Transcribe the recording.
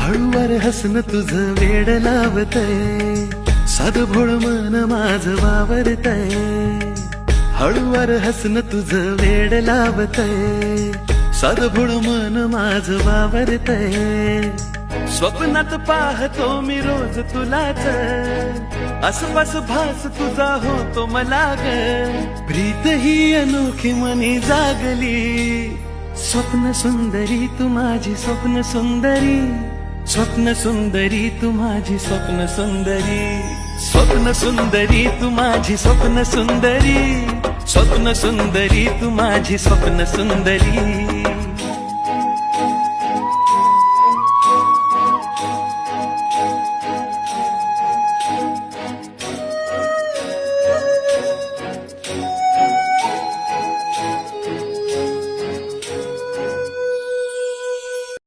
हळूवार हसणं तुझं वेड लावतय, साधं मन माझं वावरतय. हळूवार हसणं तुझं वेड लावतय, साधं मन माझं वावरतय. स्वप्नात पाहतो मी रोज तुलाच, आसपास भास तुझा होतो मला ग. प्रीत ही अनोखी मनी जागली, स्वप्न सुंदरी तू माझी स्वप्न सुंदरी. स्वप्न सुंदरी तू माझी स्वप्न सुंदरी. स्वप्न सुंदरी तू माझी स्वप्न सुंदरी. स्वप्न सुंदरी तू माझी स्वप्न सुंदरी.